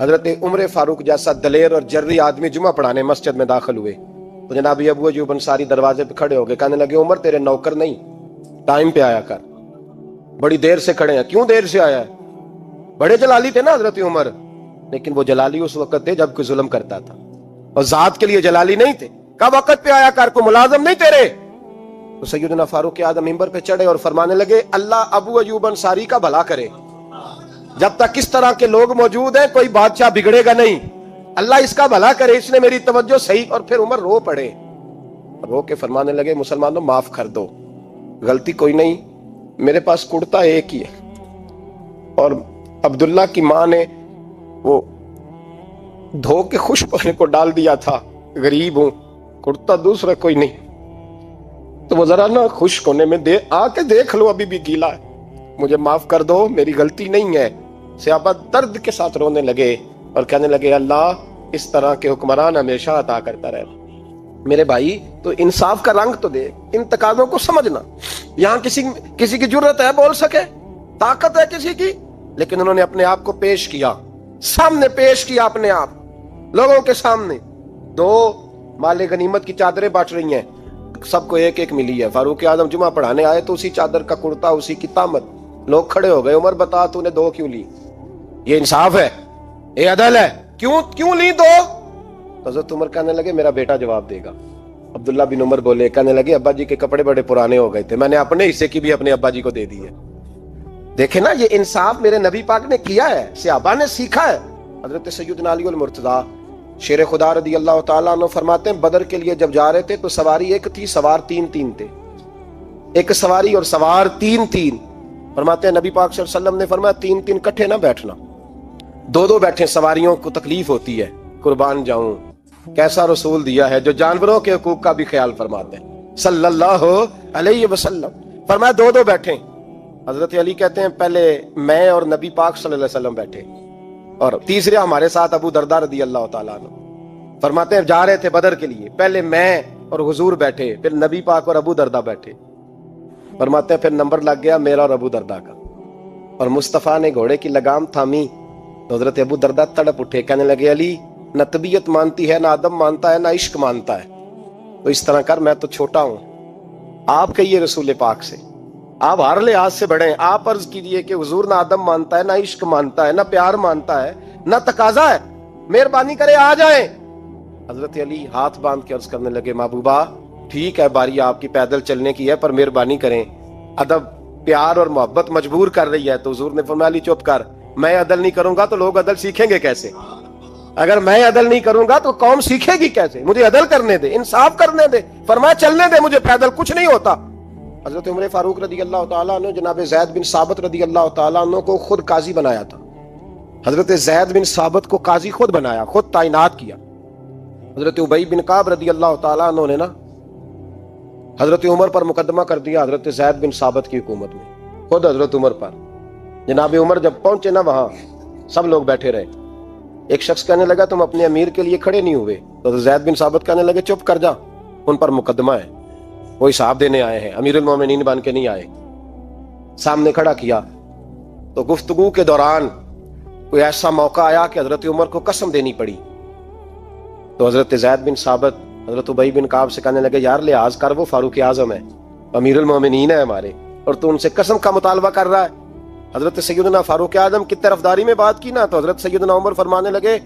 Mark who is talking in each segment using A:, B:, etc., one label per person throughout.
A: حضرت عمر فاروق جیسا دلیر اور جرری آدمی جمعہ پڑھانے مسجد میں داخل ہوئے تو جناب ابو ایوب انصاری دروازے پہ کھڑے ہو گئے، کہنے لگے عمر تیرے نوکر نہیں، ٹائم پہ آیا کر، بڑی دیر سے کھڑے ہیں، کیوں دیر سے آیا ہے؟ بڑے جلالی تھے نا حضرت عمر، لیکن وہ جلالی اس وقت تھے جب کوئی ظلم کرتا تھا، اور ذات کے لیے جلالی نہیں تھے۔ کب وقت پہ آیا کر، کوئی ملازم نہیں تیرے۔ تو سیدنا فاروق اعظم منبر پہ چڑھے اور فرمانے لگے اللہ ابو ایوب انصاری کا بھلا کرے، جب تک اس طرح کے لوگ موجود ہیں کوئی بادشاہ بگڑے گا نہیں، اللہ اس کا بھلا کرے، اس نے میری توجہ صحیح۔ اور پھر عمر رو پڑے، رو کے فرمانے لگے مسلمانوں معاف کر دو، غلطی کوئی نہیں، میرے پاس کرتا ایک ہی ہے، اور عبداللہ کی ماں نے وہ دھو کے خشک ہونے کو ڈال دیا تھا، غریب ہوں، کرتا دوسرا کوئی نہیں، تو وہ ذرا نا خشک ہونے میں آ کے دیکھ لو، ابھی بھی گیلا ہے، مجھے معاف کر دو، میری غلطی نہیں ہے۔ صحابہ درد کے ساتھ رونے لگے اور کہنے لگے اللہ اس طرح کے حکمران ہمیشہ عطا کرتا رہے۔ میرے بھائی تو انصاف کا رنگ تو دے، ان تقاضوں کو سمجھنا۔ یہاں کسی کی جرت ہے بول سکے، طاقت ہے کسی کی، لیکن انہوں نے اپنے آپ کو پیش کیا، سامنے پیش کیا اپنے آپ لوگوں کے سامنے۔ دو مال غنیمت کی چادریں بانٹ رہی ہیں، سب کو ایک ایک ملی ہے۔ فاروق اعظم جمعہ پڑھانے آئے تو اسی چادر کا کرتا، اسی کی تامت، لوگ کھڑے ہو گئے، عمر بتا تو نے دو کیوں لی؟ یہ انصاف ہے، یہ عدل ہے، کیوں لی دو؟ حضرت عمر کہنے لگے میرا بیٹا جواب دے گا۔ عبداللہ بن عمر بولے، کہنے لگے ابا جی کے کپڑے بڑے پرانے ہو گئے تھے، میں نے اپنے حصے کی بھی اپنے ابا جی کو دے دی ہے۔ دیکھیں نا، یہ انصاف میرے نبی پاک نے کیا ہے، صحابہ نے سیکھا ہے۔ حضرت سیدنا علی المرتضیٰ شیر خدا رضی اللہ تعالیٰ عنہ فرماتے ہیں بدر کے لیے جب جا رہے تھے تو سواری ایک تھی، سوار تین تھے، ایک سواری اور سوار تین۔ فرماتے ہیں نبی پاک صلی اللہ علیہ وسلم نے فرمایا تین کٹھے نہ بیٹھنا، دو بیٹھیں، سواریوں کو تکلیف ہوتی ہے، قربان جاؤں کیسا رسول دیا ہے جو جانوروں کے حقوق کا بھی خیال فرماتے ہیں صلی اللہ علیہ وسلم۔ فرمایا دو بیٹھیں۔ حضرت علی کہتے ہیں پہلے میں اور نبی پاک صلی اللہ علیہ وسلم بیٹھے، اور تیسرے ہمارے ساتھ ابو درداء رضی اللہ تعالیٰ عنہ۔ فرماتے ہیں جا رہے تھے بدر کے لیے، پہلے میں اور حضور بیٹھے، پھر نبی پاک اور ابو درداء بیٹھے۔ فرماتے ہیں پھر نمبر لگ گیا میرا اور ابو درداء کا، اور مصطفیٰ نے گھوڑے کی لگام تھامی تو حضرت ابو درداء تڑپ اٹھے، کہنے لگے علی نہ طبیعت مانتی ہے، نہ ادب مانتا ہے، نہ عشق مانتا ہے، تو اس طرح کر، میں تو چھوٹا ہوں، آپ کہیے رسول پاک سے، آپ ہر لحاظ سے بڑے ہیں، آپ عرض کیجئے کہ حضور نہ ادب مانتا ہے، نہ عشق مانتا ہے، نہ پیار مانتا ہے، نہ تقاضا ہے، مہربانی کرے آ جائیں۔ حضرت علی ہاتھ باندھ کے عرض کرنے لگے محبوبہ ٹھیک ہے، باری آپ کی پیدل چلنے کی ہے، پر مہربانی کریں، ادب پیار اور محبت مجبور کر رہی ہے۔ تو حضور نے فرمایا علی چپ کر، میں عدل نہیں کروں گا تو لوگ عدل سیکھیں گے کیسے؟ اگر میں عدل نہیں کروں گا تو قوم سیکھے گی کیسے؟ مجھے عدل کرنے دے، انصاف کرنے دے، فرمایا چلنے دے مجھے، پیدل کچھ نہیں ہوتا۔ حضرت عمر فاروق رضی اللہ تعالیٰ عنہ جناب زید بن ثابت رضی اللہ تعالیٰ عنہ کو خود قاضی بنایا تھا، حضرت زید بن ثابت کو قاضی خود بنایا، خود تعینات کیا۔ حضرت ابی بن کعب رضی اللہ تعالیٰ عنہ نے نا حضرت عمر پر مقدمہ کر دیا حضرت زید بن ثابت کی حکومت میں، خود حضرت عمر پر۔ جناب عمر جب پہنچے نا وہاں سب لوگ بیٹھے رہے، ایک شخص کہنے لگا تم اپنے امیر کے لیے کھڑے نہیں ہوئے، تو زید بن ثابت کہنے لگے چپ کر جا، ان پر مقدمہ ہے، وہ حساب دینے آئے ہیں، امیر المومنین بن کے نہیں آئے۔ سامنے کھڑا کیا تو گفتگو کے دوران کوئی ایسا موقع آیا کہ حضرت عمر کو قسم دینی پڑی، تو حضرت زید بن ثابت حضرت ابی بن کعب سے کہنے لگے یار لحاظ کر، وہ فاروق اعظم ہے، امیر المومنین ہے ہمارے، اور تو ان سے قسم کا مطالبہ کر رہا ہے۔ حضرت سیدنا فاروق اعظم کی طرفداری میں بات کی نا، تو حضرت سیدنا عمر فرمانے لگے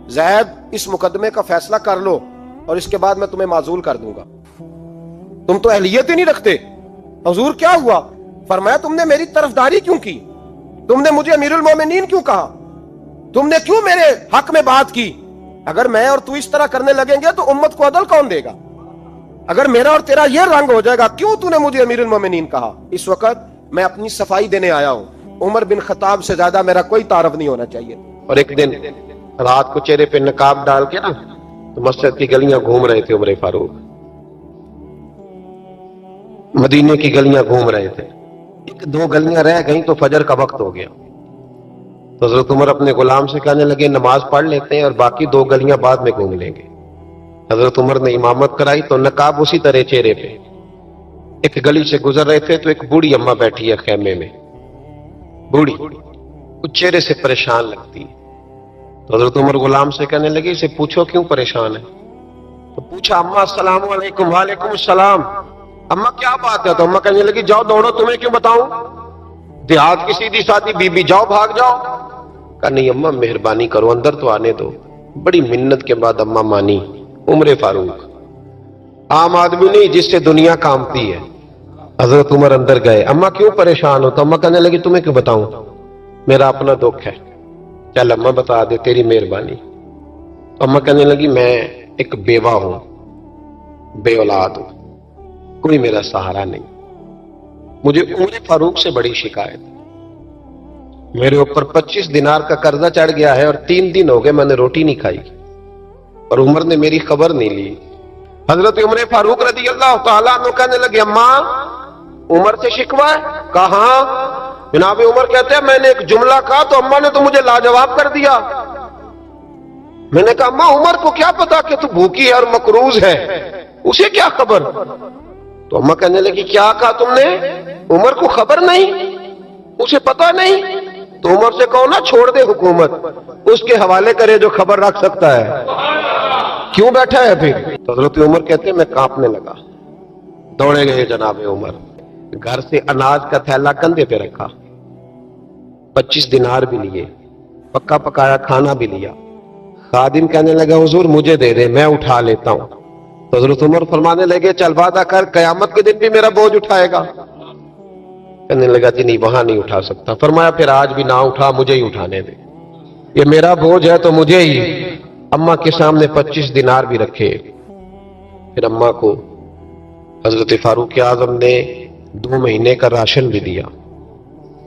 A: زید اس مقدمے کا فیصلہ کر لو اور اس کے بعد میں تمہیں معزول کر دوں گا، تم تو اہلیت ہی نہیں رکھتے۔ حضور کیا ہوا؟ فرمایا تم نے میری طرفداری کیوں کی؟ تم نے مجھے امیر المومنین کیوں کہا؟ تم نے کیوں میرے حق میں بات کی؟ اگر میں اور تو اس طرح کرنے لگیں گے تو امت کو عدل کون دے گا؟ اگر میرا اور تیرا یہ رنگ ہو جائے گا، کیوں تو نے مجھے امیر المومنین کہا؟ اس وقت میں اپنی صفائی دینے آیا ہوں، عمر بن خطاب سے زیادہ میرا کوئی تعارف نہیں ہونا چاہیے۔ اور ایک دن رات کو چہرے پہ نقاب ڈال کے نا تو مسجد کی گلیاں گھوم رہے تھے، عمر فاروق مدینے کی گلیاں گھوم رہے تھے، ایک دو گلیاں رہ گئیں تو فجر کا وقت ہو گیا، تو حضرت عمر اپنے غلام سے کہنے لگے نماز پڑھ لیتے ہیں اور باقی دو گلیاں بعد میں گھوم لیں گے۔ حضرت عمر نے امامت کرائی تو نقاب اسی طرح چہرے پہ۔ ایک گلی سے گزر رہے تھے تو ایک بوڑھی اماں بیٹھی ہے خیمے میں، بوڑھی، اس چہرے سے پریشان لگتی، تو حضرت عمر غلام سے کہنے لگے اسے پوچھو کیوں پریشان ہے؟ تو پوچھا اما السلام علیکم۔ وعلیکم السلام۔ اما کیا بات ہے؟ تو اما کہنے لگی جاؤ دوڑو، تمہیں کیوں بتاؤں، دیہات کی سیدھی سادھی بی بی، جاؤ بھاگ جاؤ۔ کہا نہیں اما مہربانی کرو، اندر تو آنے دو۔ بڑی منت کے بعد اما مانی۔ عمر فاروق عام آدمی نہیں جس سے دنیا کامتی ہے۔ حضرت عمر اندر گئے، اما کیوں پریشان ہو؟ تو اما کہنے لگی تمہیں کیوں بتاؤں، میرا اپنا دکھ ہے، چل اما بتا دے، تیری مہربانی۔ اما کہنے لگی میں ایک بیوہ ہوں، بے اولاد ہوں، کوئی میرا سہارا نہیں، مجھے عمر فاروق سے بڑی شکایت، میرے اوپر 25 دینار کا قرضہ چڑھ گیا ہے اور 3 دن ہو گئے میں نے روٹی نہیں کھائی، اور عمر نے میری خبر نہیں لی۔ حضرت عمر فاروق رضی اللہ تعالیٰ عنہ کہنے لگے اما عمر سے شکوہ ہے؟ کہاں؟ جناب عمر کہتے ہیں میں نے ایک جملہ کہا تو اما نے تو مجھے لاجواب کر دیا۔ میں نے کہا اما عمر کو کیا پتا کہ تو بھوکی ہے اور مقروض ہے، اسے کیا خبر؟ تو اما کہنے لگی کیا کہا تم نے؟ عمر کو خبر نہیں، اسے پتا نہیں؟ تو عمر سے کہو نا چھوڑ دے حکومت، اس کے حوالے کرے جو خبر رکھ سکتا ہے، کیوں بیٹھا ہے پھر؟ تو حضرت عمر کہتے ہیں میں کانپنے لگا، دوڑے گئے جناب عمر، گھر سے اناج کا تھیلا کندھے پہ رکھا، 25 دینار بھی لیے، پکا پکایا کھانا بھی لیا۔ خادم کہنے لگا حضور مجھے دے دے میں اٹھا لیتا ہوں۔ تو حضرت عمر فرمانے لگے چل وعدہ کر قیامت کے دن بھی میرا بوجھ اٹھائے گا؟ کہنے لگا جی نہیں وہاں نہیں اٹھا سکتا۔ فرمایا پھر آج بھی نہ اٹھا، مجھے ہی اٹھانے دے، یہ میرا بوجھ ہے تو مجھے ہی۔ اما کے سامنے 25 دینار بھی رکھے، پھر اما کو حضرت فاروق اعظم نے 2 مہینے کا راشن بھی دیا،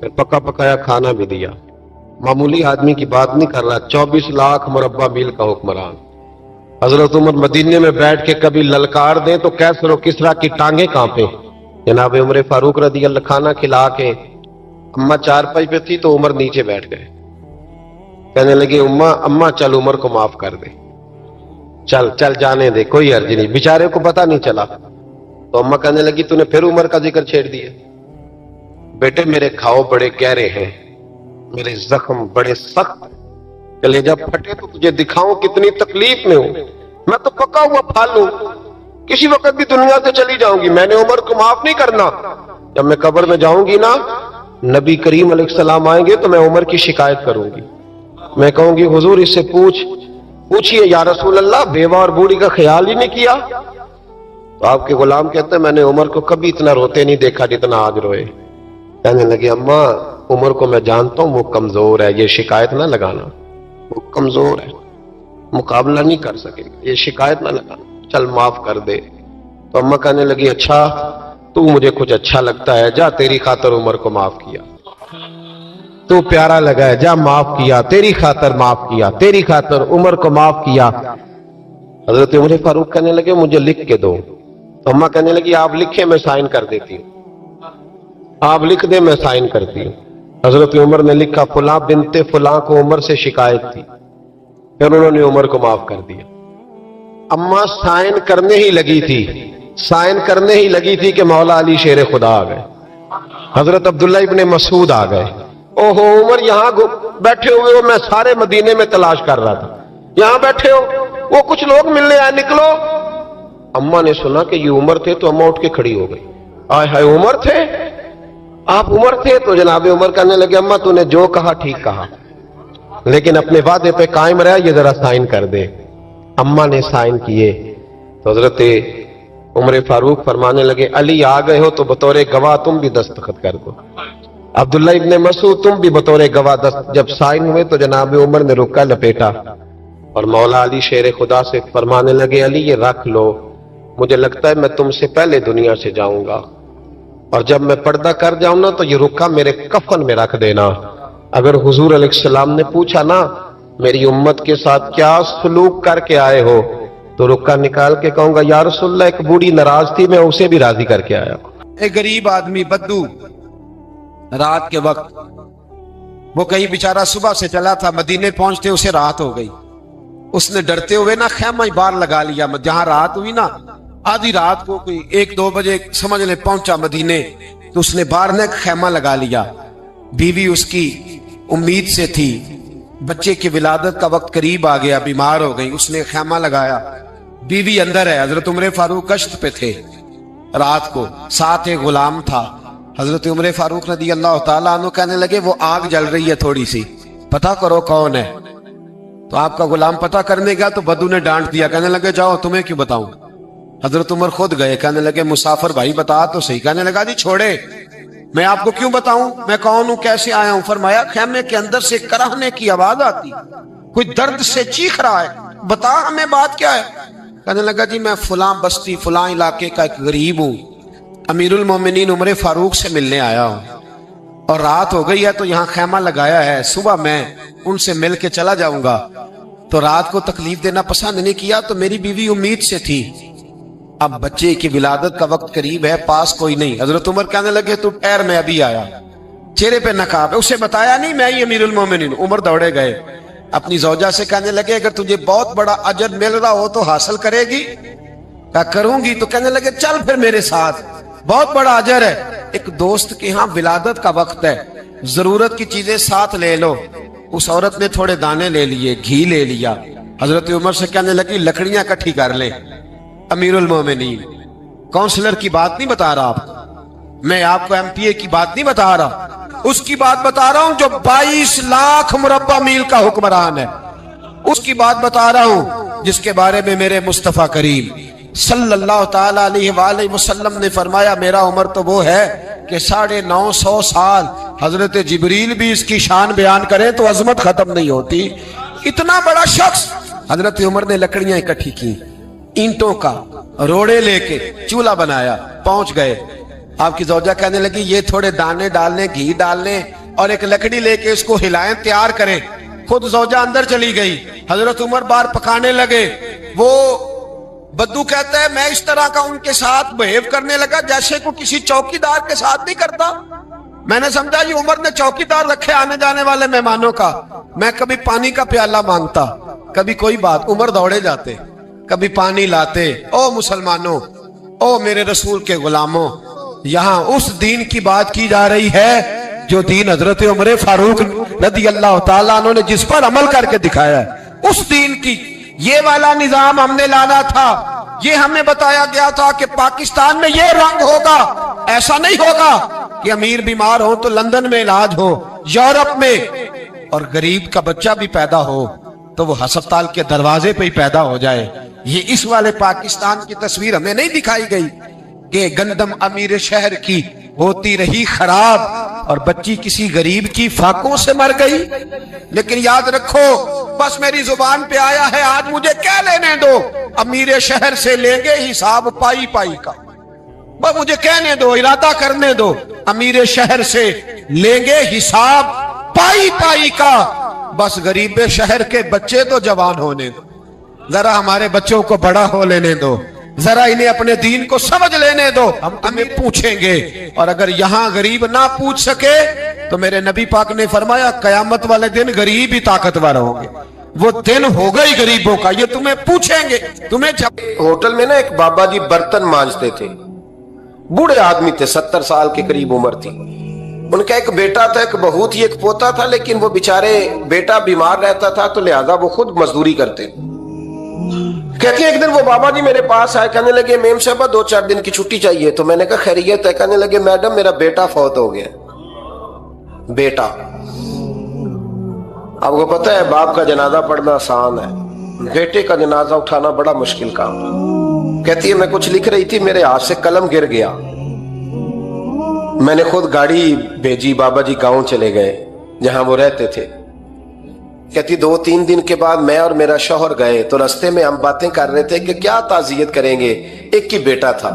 A: پھر پکا پکایا کھانا بھی دیا۔ معمولی آدمی کی بات نہیں کر رہا، 24 لاکھ مربع میل کا حکمران۔ حضرت عمر مدینے میں بیٹھ کے کبھی للکار دیں تو کیسر و کسریٰ کی ٹانگیں کانپیں۔ جناب عمر فاروق رضی اللہ کھانا کھلا کے اما چارپائی پہ تھی تو عمر نیچے بیٹھ گئے، کہنے لگے اما چل عمر کو معاف کر دے، چل چل جانے دے، کوئی عرض نہیں، بیچارے کو پتہ نہیں چلا۔ تو اما کہنے لگی تو نے پھر عمر کا ذکر چھیڑ دیا۔ بیٹے میرے گھاؤ بڑے گہرے ہیں، میرے زخم بڑے سخت، کلیجہ پھٹے تو تجھے دکھاؤں کتنی تکلیف میں ہوں، میں تو پکا ہوا پھل ہوں، کسی وقت بھی دنیا سے چلی جاؤں گی، میں نے عمر کو معاف نہیں کرنا۔ جب میں قبر میں جاؤں گی نا، نبی کریم علیہ السلام آئیں گے تو میں عمر کی شکایت کروں گی، میں کہوں گی حضور اس سے پوچھئے یا رسول اللہ بیوہ اور بوڑھی کا خیال ہی نہیں کیا؟ تو آپ کے غلام کہتے ہیں میں نے عمر کو کبھی اتنا روتے نہیں دیکھا جتنا آج روئے۔ کہنے لگے اما عمر کو میں جانتا ہوں وہ کمزور ہے، یہ شکایت نہ لگانا، وہ کمزور ہے، مقابلہ نہیں کر سکے، یہ شکایت نہ لگانا، چل معاف کر دے۔ تو اما کہنے لگی اچھا تو مجھے کچھ اچھا لگتا ہے، جا تیری خاطر عمر کو معاف کیا، تو پیارا لگا ہے، جا معاف کیا، تیری خاطر معاف کیا، تیری خاطر عمر کو معاف کیا۔ حضرت عمر فاروق کہنے لگے مجھے لکھ کے دو۔ تو اما کہنے لگی آپ لکھیں میں سائن کر دیتی ہوں، آپ لکھ دیں میں سائن کرتی ہوں۔ حضرت عمر نے لکھا فلاں بنت فلاں کو عمر سے شکایت تھی، پھر انہوں نے عمر کو معاف کر دیا۔ اما سائن کرنے ہی لگی تھی کہ مولا علی شیر خدا آ گئے، حضرت عبداللہ ابن مسعود آ گئے۔ اوہو عمر یہاں بیٹھے ہوئے ہو، میں سارے مدینے میں تلاش کر رہا تھا، یہاں بیٹھے ہو، وہ کچھ لوگ ملنے آئے، نکلو۔ اما نے سنا کہ یہ عمر تھے تو اما اٹھ کے کھڑی ہو گئی، آئے ہائے عمر تھے، آپ عمر تھے؟ تو جناب عمر کہنے لگے اما تو نے جو کہا ٹھیک کہا، لیکن اپنے وعدے پہ قائم رہا، یہ ذرا سائن کر دے۔ اما نے سائن کیے تو حضرت عمر فاروق فرمانے لگے علی آ گئے ہو تو بطور گواہ تم بھی دستخط کر دو، عبداللہ ابن مسعود تم بھی بطور گواہ جب سائن ہوئے تو جناب عمر نے رکا لپیٹا اور مولا علی شیر خدا سے فرمانے لگے علی یہ رکھ لو، مجھے لگتا ہے میں تم سے پہلے دنیا سے جاؤں گا، اور جب میں پردہ کر جاؤں نا تو یہ رکا میرے کفن میں رکھ دینا، اگر حضور علیہ السلام نے پوچھا نا میری امت کے ساتھ کیا سلوک کر کے آئے ہو تو رکا نکال کے کہوں گا یا رسول اللہ ایک بوڑھی ناراض تھی میں اسے بھی راضی کر کے آیا۔
B: ایک غریب آدمی بدو رات کے وقت وہ کہیں بیچارہ صبح سے چلا تھا، مدینے پہنچتے اسے رات ہو گئی، اس نے ڈرتے ہوئے نا خیمہ ہی باہر لگا لیا، جہاں رات ہوئی نا آدھی رات کو کوئی 1-2 بجے سمجھ لے پہنچا مدینے تو اس نے باہر نے خیمہ لگا لیا، بیوی اس کی امید سے تھی بچے کی ولادت کا وقت قریب آ گیا, بیمار ہو گئی, اس نے خیمہ لگایا, بیوی اندر ہے. حضرت عمر فاروق گشت پہ تھے رات کو, ساتھ ایک غلام تھا. حضرت عمر فاروق رضی اللہ تعالیٰ عنہ کہنے لگے وہ آگ جل رہی ہے تھوڑی سی, پتہ کرو کون ہے. تو آپ کا غلام پتہ کرنے گیا تو بدو نے ڈانٹ دیا, کہنے لگے جاؤ تمہیں کیوں بتاؤں. حضرت عمر خود گئے, کہنے لگے مسافر بھائی بتا تو صحیح. کہنے لگا جی چھوڑے, میں آپ کو کیوں بتاؤں, میں کون ہوں, کیسے آیا ہوں. فرمایا خیمے کے اندر سے کراہنے کی آواز آتی, کوئی درد سے چیخ رہا ہے, بتا ہمیں بات کیا ہے. کہنے لگا جی میں فلاں بستی فلاں علاقے کا ایک غریب ہوں, امیر المومنین عمر فاروق سے ملنے آیا ہوں, اور رات ہو گئی ہے تو یہاں خیمہ لگایا ہے, صبح میں ان سے مل کے چلا جاؤں گا. تو رات کو تکلیف دینا پسند نہیں کیا, تو میری بیوی امید سے تھی. اب بچے کی ولادت کا وقت قریب ہے, پاس کوئی نہیں. حضرت عمر کہنے لگے تو ٹھہر, میں ابھی آیا. چہرے پہ نقاب ہے, اسے بتایا نہیں میں ہی امیر المومنین. عمر دوڑے گئے, اپنی زوجہ سے کہنے لگے اگر تجھے بہت بڑا اجر مل رہا ہو تو حاصل کرے گی. کہا کروں گی. تو کہنے لگے چل پھر میرے ساتھ, بہت بڑا اجر ہے. ایک دوست کے ہاں ولادت کا وقت ہے, ضرورت کی چیزیں ساتھ لے لو. اس عورت نے تھوڑے دانے لے لیے, گھی لے لیا. حضرت عمر سے کہنے لگی لکڑیاں اکٹھی کر لیں. امیر المومنین, کونسلر کی بات نہیں بتا رہا آپ, میں آپ کو ایم پی اے کی بات نہیں بتا رہا, اس کی بات بتا رہا ہوں جو 22 لاکھ مربع میل کا حکمران ہے. اس کی بات بتا رہا ہوں جس کے بارے میں میرے مصطفیٰ کریم صلی اللہ تعالی علیہ وآلہ وسلم نے فرمایا میرا عمر تو وہ ہے کہ 950 سال حضرت جبریل بھی اس کی شان بیان کریں تو عظمت ختم نہیں ہوتی. اتنا بڑا شخص. حضرت عمر نے لکڑیاں اکٹھی کی, اینٹوں کا روڑے لے کے چولہا بنایا, پہنچ گئے. آپ کی زوجہ کہنے لگی یہ تھوڑے دانے ڈالنے, گھی ڈالنے اور ایک لکڑی لے کے اس کو ہلائیں, تیار کریں. خود زوجہ اندر چلی گئی. حضرت عمر باہر پکانے لگے. وہ بدو کہتا ہے میں اس طرح کا ان کے ساتھ بہیو کرنے لگا جیسے کو کسی چوکیدار کے ساتھ نہیں کرتا. میں نے سمجھا یہ عمر نے چوکیدار رکھے آنے جانے والے مہمانوں کا. میں کبھی پانی کا پیالہ مانگتا, کبھی کوئی بات, عمر دوڑے جاتے, کبھی پانی لاتے. او مسلمانوں, او میرے رسول کے غلاموں, یہاں اس دین کی بات کی جا رہی ہے جو دین حضرت عمر فاروق رضی اللہ تعالیٰ عنہ نے جس پر عمل کر کے دکھایا ہے. اس دین کی یہ والا نظام ہم نے لانا تھا. یہ ہمیں بتایا گیا تھا کہ پاکستان میں یہ رنگ ہوگا. ایسا نہیں ہوگا کہ امیر بیمار ہو تو لندن میں علاج ہو, یورپ میں, اور غریب کا بچہ بھی پیدا ہو تو وہ ہسپتال کے دروازے پہ ہی پیدا ہو جائے. یہ اس والے پاکستان کی تصویر ہمیں نہیں دکھائی گئی کہ گندم امیر شہر کی ہوتی رہی خراب اور بچی کسی غریب کی فاقوں سے مر گئی. لیکن یاد رکھو, بس میری زبان پہ آیا ہے آج, مجھے کیا لینے دو, امیر شہر سے لیں گے حساب پائی پائی کا. بس مجھے کہنے دو, ارادہ کرنے دو, امیر شہر سے لیں گے حساب پائی پائی کا. بس غریب شہر کے بچے تو جوان ہونے دو, ذرا ہمارے بچوں کو بڑا ہو لینے دو, ذرا انہیں اپنے دین کو سمجھ لینے دو, ہم تمہیں پوچھیں گے. اور اگر یہاں غریب نہ پوچھ سکے تو میرے نبی پاک نے فرمایا قیامت والے دن غریب ہی طاقتور ہوں گے. وہ دن ہوگا ہی غریبوں کا, یہ تمہیں پوچھیں گے. تمہیں
A: ہوٹل میں نا ایک بابا جی برتن مانجتے تھے, بوڑھے آدمی تھے, 70 سال کے قریب عمر تھی. ان کا ایک بیٹا تھا, ایک بہو تھی, ایک پوتا تھا, لیکن وہ بیچارے بیٹا بیمار رہتا تھا تو لہذا وہ خود مزدوری کرتے. کہتے ہیں ایک دن وہ بابا جی میرے پاس آئے, کہنے لگے میم صاحبہ 2-4 دن کی چھٹی چاہیے. تو میں نے کہا خیریت ہے. کہنے لگے میڈم میرا بیٹا فوت ہو گیا. بیٹا, آپ کو پتہ ہے باپ کا جنازہ پڑھنا آسان ہے, بیٹے کا جنازہ اٹھانا بڑا مشکل کام. کہتی ہے میں کچھ لکھ رہی تھی, میرے ہاتھ سے قلم گر گیا. میں نے خود گاڑی بھیجی, بابا جی گاؤں چلے گئے جہاں وہ رہتے تھے. کہتی 2-3 دن کے بعد میں اور میرا شوہر گئے تو رستے میں ہم باتیں کر رہے تھے کہ کیا تعزیت کریں گے. ایک ہی بیٹا تھا,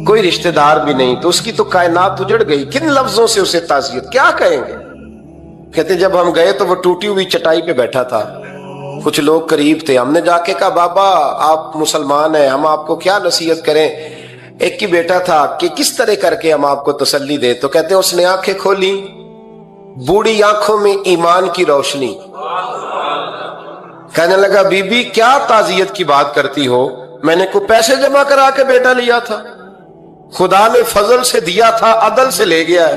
A: کوئی رشتہ دار بھی نہیں, تو اس کی تو کائنات اجڑ گئی, کن لفظوں سے اسے تعزیت کیا کہیں گے. کہتے جب ہم گئے تو وہ ٹوٹی ہوئی چٹائی پہ بیٹھا تھا, کچھ لوگ قریب تھے. ہم نے جا کے کہا بابا آپ مسلمان ہیں, ہم آپ کو کیا نصیحت کریں, ایک ہی بیٹا تھا, کہ کس طرح کر کے ہم آپ کو تسلی دیں. تو کہتے اس نے آنکھیں کھولی, بوڑھی آنکھوں میں ایمان کی روشنی. کہنے لگا بی بی کیا تعزیت کی بات کرتی ہو, میں نے کوئی پیسے جمع کرا کے بیٹا لیا تھا, خدا نے فضل سے دیا تھا, عدل سے لے گیا ہے.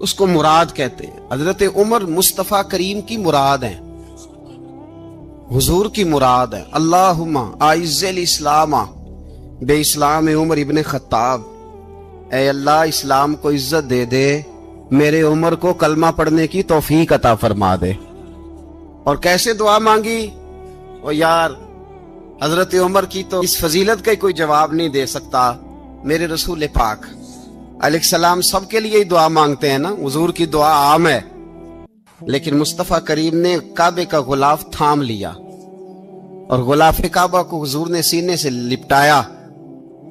B: اس کو مراد کہتے ہیں. حضرت عمر مصطفیٰ کریم کی مراد ہیں، حضور کی مراد ہے. اللہم اعز الاسلام بے اسلام عمر ابن خطاب، اے اللہ اسلام کو عزت دے دے، میرے عمر کو کلمہ پڑھنے کی توفیق عطا فرما دے. اور کیسے دعا مانگی؟ او یار حضرت عمر کی تو اس فضیلت کا کوئی جواب نہیں دے سکتا. میرے رسول پاک علیہ السلام سب کے لیے ہی دعا مانگتے ہیں نا، حضور کی دعا عام ہے، لیکن مصطفیٰ کریم نے کعبے کا غلاف تھام لیا اور غلاف کعبہ کو حضور نے سینے سے لپٹایا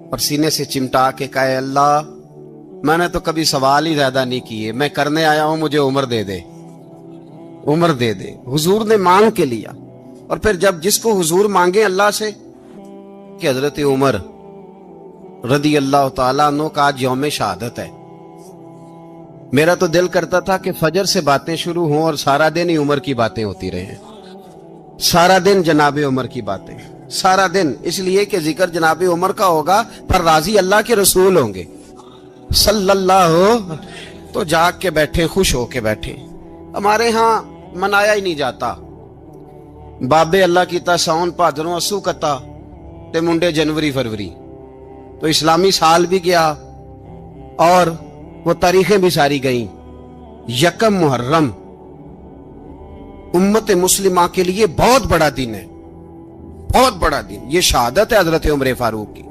B: اور سینے سے چمٹا کے کہا اے اللہ میں نے تو کبھی سوال ہی زیادہ نہیں کیے، میں کرنے آیا ہوں، مجھے عمر دے دے، عمر دے دے. حضور نے مانگ کے لیا. اور پھر جب جس کو حضور مانگے اللہ سے کہ حضرت عمر رضی اللہ تعالیٰ عنہ کا آج یوم شہادت ہے، میرا تو دل کرتا تھا کہ فجر سے باتیں شروع ہوں اور سارا دن ہی عمر کی باتیں ہوتی رہیں، سارا دن جناب عمر کی باتیں، سارا دن. اس لیے کہ ذکر جناب عمر کا ہوگا پر راضی اللہ کے رسول ہوں گے صلی اللہ، تو جاگ کے بیٹھے، خوش ہو کے بیٹھے. ہمارے ہاں منایا ہی نہیں جاتا. بابے اللہ کیتا ساؤن بھادروں اسو کتا تے منڈے جنوری فروری، تو اسلامی سال بھی گیا اور وہ تاریخیں بھی ساری گئیں. یکم محرم امت مسلمہ کے لیے بہت بڑا دن ہے، بہت بڑا دن. یہ شہادت ہے حضرت عمر فاروق کی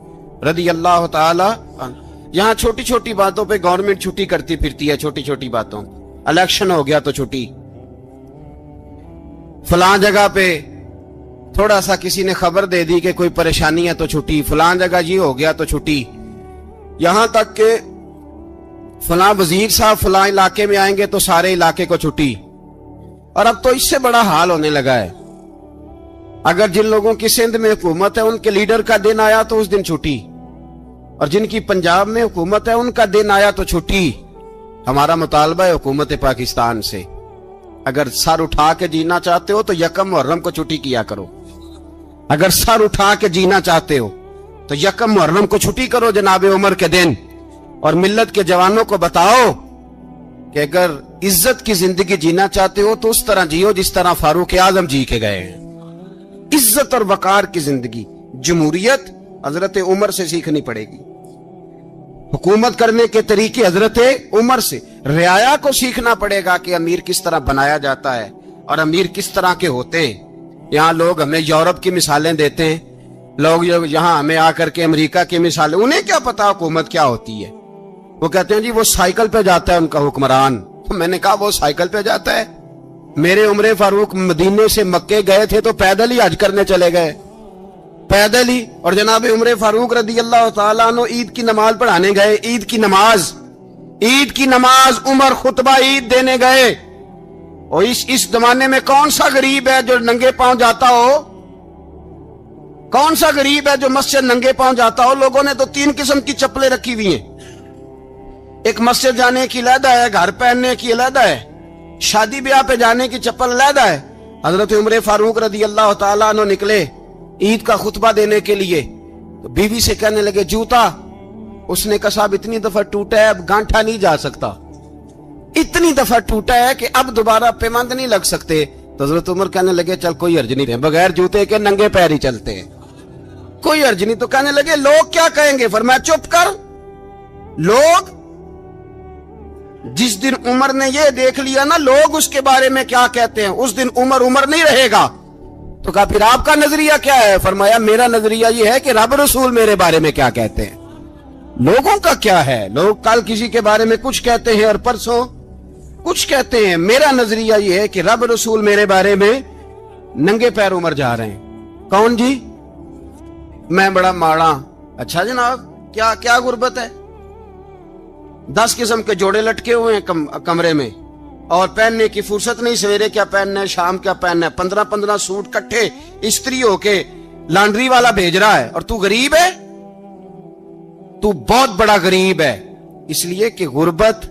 B: رضی اللہ تعالی عنہ. یہاں چھوٹی چھوٹی باتوں پہ گورنمنٹ چھٹی کرتی پھرتی ہے، چھوٹی چھوٹی باتوں. الیکشن ہو گیا تو چھٹی، فلاں جگہ پہ تھوڑا سا کسی نے خبر دے دی کہ کوئی پریشانی ہے تو چھٹی، فلاں جگہ یہ ہو گیا تو چھٹی. یہاں تک کہ فلاں وزیر صاحب فلاں علاقے میں آئیں گے تو سارے علاقے کو چھٹی. اور اب تو اس سے بڑا حال ہونے لگا ہے. اگر جن لوگوں کی سندھ میں حکومت ہے ان کے لیڈر کا دن آیا تو اس دن چھٹی، اور جن کی پنجاب میں حکومت ہے ان کا دن آیا تو چھٹی. ہمارا مطالبہ ہے حکومت پاکستان سے، اگر سر اٹھا کے جینا چاہتے ہو تو یکم محرم کو چھٹی کیا کرو. اگر سر اٹھا کے جینا چاہتے ہو تو یکم محرم کو چھٹی کرو جناب عمر کے دن. اور ملت کے جوانوں کو بتاؤ کہ اگر عزت کی زندگی جینا چاہتے ہو تو اس طرح جیو جس طرح فاروق اعظم جی کے گئے ہیں. عزت اور وقار کی زندگی. جمہوریت حضرت عمر سے سیکھنی پڑے گی، حکومت کرنے کے طریقے حضرت عمر سے. رعایا کو سیکھنا پڑے گا کہ امیر کس طرح بنایا جاتا ہے اور امیر کس طرح کے ہوتے ہیں. یہاں لوگ ہمیں یورپ کی مثالیں دیتے ہیں، لوگ یہاں ہمیں آ کر کے امریکہ کی مثالیں، انہیں کیا پتا حکومت کیا ہوتی ہے. وہ کہتے ہیں جی وہ سائیکل پہ جاتا ہے ان کا حکمران. تو میں نے کہا وہ سائیکل پہ جاتا ہے؟ میرے عمر فاروق مدینے سے مکے گئے تھے تو پیدل ہی حج کرنے چلے گئے، پیدل ہی. اور جناب عمر فاروق رضی اللہ تعالیٰ عنہ عید کی نماز پڑھانے گئے. عید کی نماز عمر خطبہ عید دینے گئے. اور اس زمانے میں کون سا غریب ہے جو ننگے پاؤں جاتا ہو؟ کون سا غریب ہے جو مسجد ننگے پاؤں جاتا ہو؟ لوگوں نے تو 3 قسم کی چپلیں رکھی ہوئی ہیں. ایک مسجد جانے کی علیحدہ ہے، گھر پہننے کی علیحدہ ہے، شادی بیاہ پہ جانے کی چپل علیحدہ ہے. حضرت عمر فاروق رضی اللہ تعالیٰ عنہ نکلے عید کا خطبہ دینے کے لیے تو بیوی سے کہنے لگے جوتا. اس نے کہا صاحب اتنی دفعہ ٹوٹا ہے اب گانٹھا نہیں جا سکتا، اتنی دفعہ ٹوٹا ہے کہ اب دوبارہ پیمند نہیں لگ سکتے. تو حضرت عمر کہنے لگے چل کوئی حرج نہیں ہے، بغیر جوتے کے ننگے پیر ہی چلتے ہیں، کوئی حرج نہیں. تو کہنے لگے لوگ کیا کہیں گے؟ فرمایا چپ کر. لوگ جس دن عمر نے یہ دیکھ لیا نا لوگ اس کے بارے میں کیا کہتے ہیں، اس دن عمر نہیں رہے گا. تو کہا پھر آپ کا نظریہ کیا ہے؟ فرمایا میرا نظریہ یہ ہے کہ رب رسول میرے بارے میں کیا کہتے ہیں. لوگوں کا کیا ہے؟ لوگ کل کسی کے بارے میں کچھ کہتے ہیں اور پرسوں کچھ کہتے ہیں. میرا نظریہ یہ ہے کہ رب رسول میرے بارے میں ننگے پیر عمر جا رہے ہیں. کون جی؟ میں بڑا ماڑا. اچھا جناب کیا غربت ہے؟ 10 قسم کے جوڑے لٹکے ہوئے ہیں کمرے میں اور پہننے کی فرصت نہیں. سویرے کیا پہننا ہے، شام کیا پہننا ہے، 15 سوٹ کٹھے استری ہو کے لانڈری والا بھیج رہا ہے. اور تو غریب ہے، تو بہت بڑا غریب ہے. اس لیے کہ غربت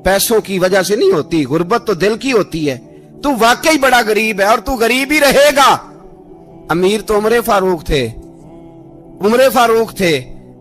B: پیسوں کی وجہ سے نہیں ہوتی، غربت تو دل کی ہوتی ہے. تو واقعی بڑا غریب ہے اور تو غریب ہی رہے گا. امیر تو عمر فاروق تھے،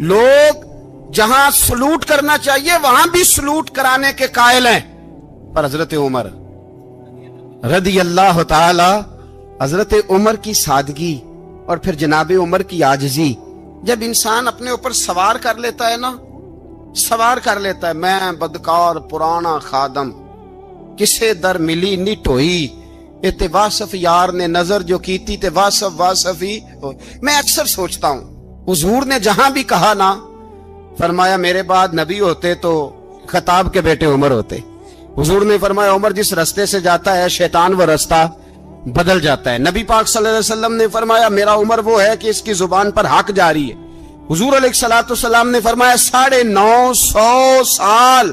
B: لوگ جہاں سلوٹ کرنا چاہیے وہاں بھی سلوٹ کرانے کے قائل ہیں، پر حضرت عمر رضی اللہ تعالی، حضرت عمر کی سادگی اور پھر جناب عمر کی عاجزی، جب انسان اپنے اوپر سوار کر لیتا ہے نا، سوار کر لیتا ہے، میں بدکار پرانا خادم، کسے در ملی نی ٹوئی، تے واصف یار نے نظر جو کی تھی تے واصف ہی ہوئی۔ میں اکثر سوچتا ہوں حضور نے جہاں بھی کہا نا، فرمایا میرے بعد نبی ہوتے تو خطاب کے بیٹے عمر ہوتے۔ حضور نے فرمایا عمر جس رستے سے جاتا ہے شیطان وہ رستہ بدل جاتا ہے۔ نبی پاک صلی اللہ علیہ وسلم نے فرمایا میرا عمر وہ ہے کہ اس کی زبان پر حق جاری ہے۔ حضور علیہ الصلوۃ نے فرمایا 950 سال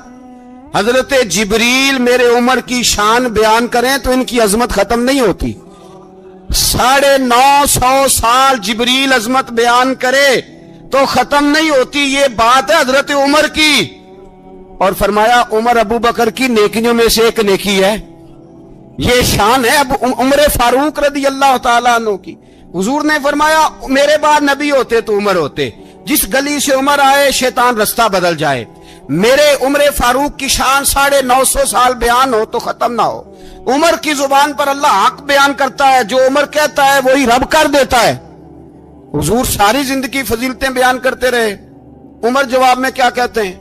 B: حضرت جبریل میرے عمر کی شان بیان کریں تو ان کی عظمت ختم نہیں ہوتی۔ 950 سال جبریل عظمت بیان کرے تو ختم نہیں ہوتی۔ یہ بات ہے حضرت عمر کی، اور فرمایا عمر ابو بکر کی نیکیوں میں سے ایک نیکی ہے، یہ شان ہے اب عمر فاروق رضی اللہ تعالیٰ عنہ کی۔ حضور نے فرمایا میرے بعد نبی ہوتے تو عمر ہوتے، جس گلی سے عمر آئے شیطان رستہ بدل جائے۔ میرے عمر فاروق کی شان 950 سال بیان ہو تو ختم نہ ہو۔ عمر کی زبان پر اللہ حق بیان کرتا ہے، جو عمر کہتا ہے وہی رب کر دیتا ہے۔ حضور ساری زندگی فضیلتیں بیان کرتے رہے، عمر جواب میں کیا کہتے ہیں؟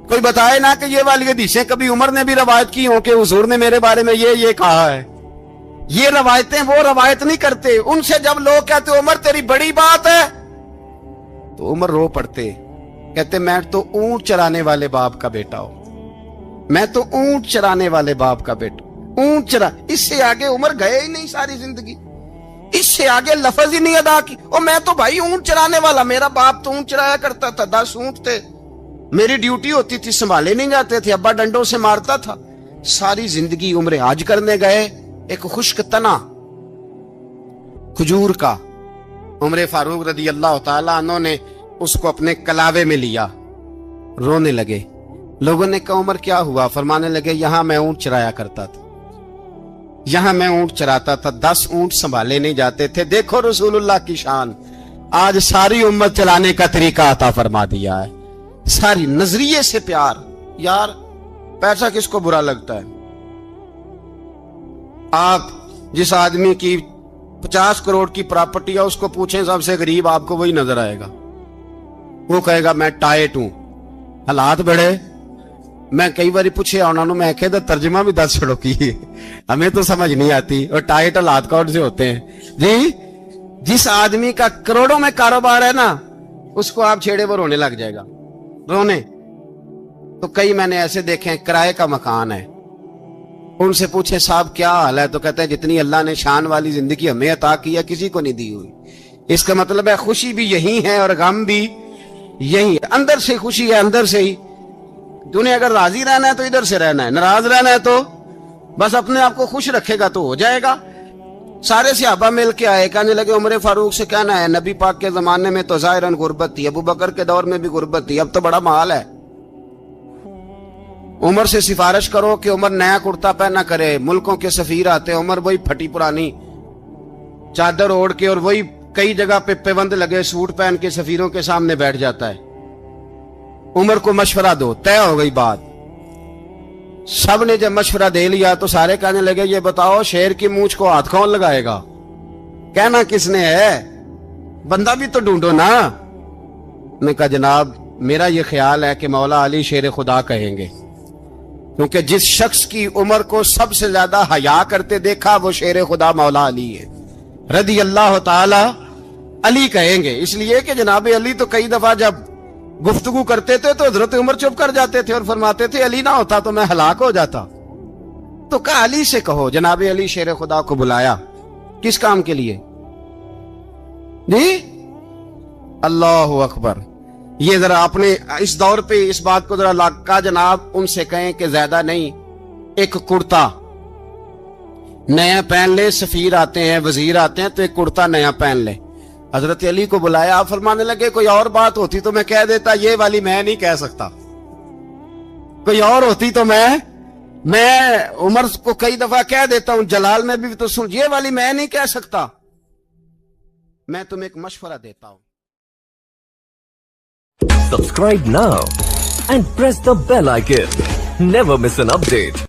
B: کوئی بتائے نا کہ یہ والی حدیثیں کبھی عمر نے بھی روایت کی ہوں کہ حضور نے میرے بارے میں یہ کہا ہے۔ یہ روایتیں وہ روایت نہیں کرتے، ان سے جب لوگ کہتے عمر تیری بڑی بات ہے تو عمر رو پڑتے، کہتے میں تو اونٹ چرانے والے باپ کا بیٹا ہوں، میں تو اونٹ چرانے والے باپ کا بیٹا، اونٹ چرا۔ اس سے آگے عمر گئے ہی نہیں ساری زندگی، اس سے آگے لفظ ہی نہیں ادا کی۔ اور میں تو بھائی اونٹ چرانے والا، میرا باپ تو اونٹ چرایا کرتا تھا، 10 اونٹ تھے، میری ڈیوٹی ہوتی تھی، سنبھالے نہیں جاتے تھے، ابا ڈنڈوں سے مارتا تھا۔ ساری زندگی عمر حج کرنے گئے، ایک خشک تنا کھجور کا عمر فاروق رضی اللہ تعالیٰ عنہ نے اس کو اپنے کلاوے میں لیا، رونے لگے۔ لوگوں نے کہا عمر کیا ہوا؟ فرمانے لگے یہاں میں اونٹ چرایا کرتا تھا، یہاں میں اونٹ چراتا تھا، 10 اونٹ سنبھالے نہیں جاتے تھے۔ دیکھو رسول اللہ کی شان، آج ساری امت چلانے کا طریقہ عطا فرما دیا ہے، ساری نظریے سے پیار۔ یار پیسہ کس کو برا لگتا ہے؟ آپ جس آدمی کی 50 کروڑ کی پراپرٹی ہے اس کو پوچھیں سب سے غریب، آپ کو وہی نظر آئے گا، وہ کہے گا میں ٹائٹ ہوں۔ حالات بڑے، میں کئی باری پوچھے انہوں نے، میں کہتا ترجمہ بھی 10 چھڑوں کی ہمیں تو سمجھ نہیں آتی، اور ٹائٹ حالات کون سے ہوتے ہیں جی؟ جس آدمی کا کروڑوں میں کاروبار ہے نا، اس کو آپ چھیڑے وہ رونے لگ جائے گا، رونے۔ تو کئی میں نے ایسے دیکھے ہیں کرائے کا مکان ہے، ان سے پوچھے صاحب کیا حال ہے، تو کہتے ہیں جتنی اللہ نے شان والی زندگی ہمیں عطا کی ہے کسی کو نہیں دی ہوئی۔ اس کا مطلب ہے خوشی بھی یہی ہے اور غم بھی یہی ہے، اندر سے خوشی ہے، اندر سے ہی۔ دنیا اگر راضی رہنا ہے تو ادھر سے رہنا ہے، ناراض رہنا ہے تو بس اپنے آپ کو خوش رکھے گا تو ہو جائے گا۔ سارے صحابہ مل کے آئے، کہنے لگے عمر فاروق سے کہنا ہے نبی پاک کے زمانے میں تو ظاہراً غربت تھی، ابو بکر کے دور میں بھی غربت تھی، اب تو بڑا مال ہے، عمر سے سفارش کرو کہ عمر نیا کرتا پہنا کرے۔ ملکوں کے سفیر آتے، عمر وہی پھٹی پرانی چادر اوڑھ کے اور وہی کئی جگہ پہ پیوند لگے سوٹ پہن کے سفیروں کے سامنے بیٹھ جاتا ہے۔ عمر کو مشورہ دو، طے ہو گئی بات۔ سب نے جب مشورہ دے لیا تو سارے کہنے لگے یہ بتاؤ شیر کی مونچھ کو ہاتھ کون لگائے گا؟ کہنا کس نے ہے؟ بندہ بھی تو ڈھونڈو نا۔ میں کہا جناب میرا یہ خیال ہے کہ مولا علی شیر خدا کہیں گے، کیونکہ جس شخص کی عمر کو سب سے زیادہ حیا کرتے دیکھا وہ شیر خدا مولا علی ہے رضی اللہ تعالی علی کہیں گے۔ اس لیے کہ جناب علی تو کئی دفعہ جب گفتگو کرتے تھے تو حضرت عمر چپ کر جاتے تھے اور فرماتے تھے علی نہ ہوتا تو میں ہلاک ہو جاتا۔ تو کہا علی سے کہو۔ جناب علی شیر خدا کو بلایا، کس کام کے لیے جی؟ اللہ اکبر۔ یہ ذرا اپنے اس دور پہ اس بات کو ذرا لاکا جناب ان سے کہیں کہ زیادہ نہیں، ایک کرتا نیا پہن لے، سفیر آتے ہیں وزیر آتے ہیں تو ایک کرتا نیا پہن لے۔ حضرت علی کو بلایا، آپ فرمانے لگے کوئی اور بات ہوتی تو میں کہہ دیتا، یہ والی میں نہیں کہہ سکتا، کوئی اور ہوتی تو میں عمر کو کئی دفعہ کہہ دیتا ہوں، جلال میں بھی تو سن، یہ والی میں نہیں کہہ سکتا، میں تمہیں ایک مشورہ دیتا ہوں۔
C: Subscribe now and press the bell icon. Never miss an update.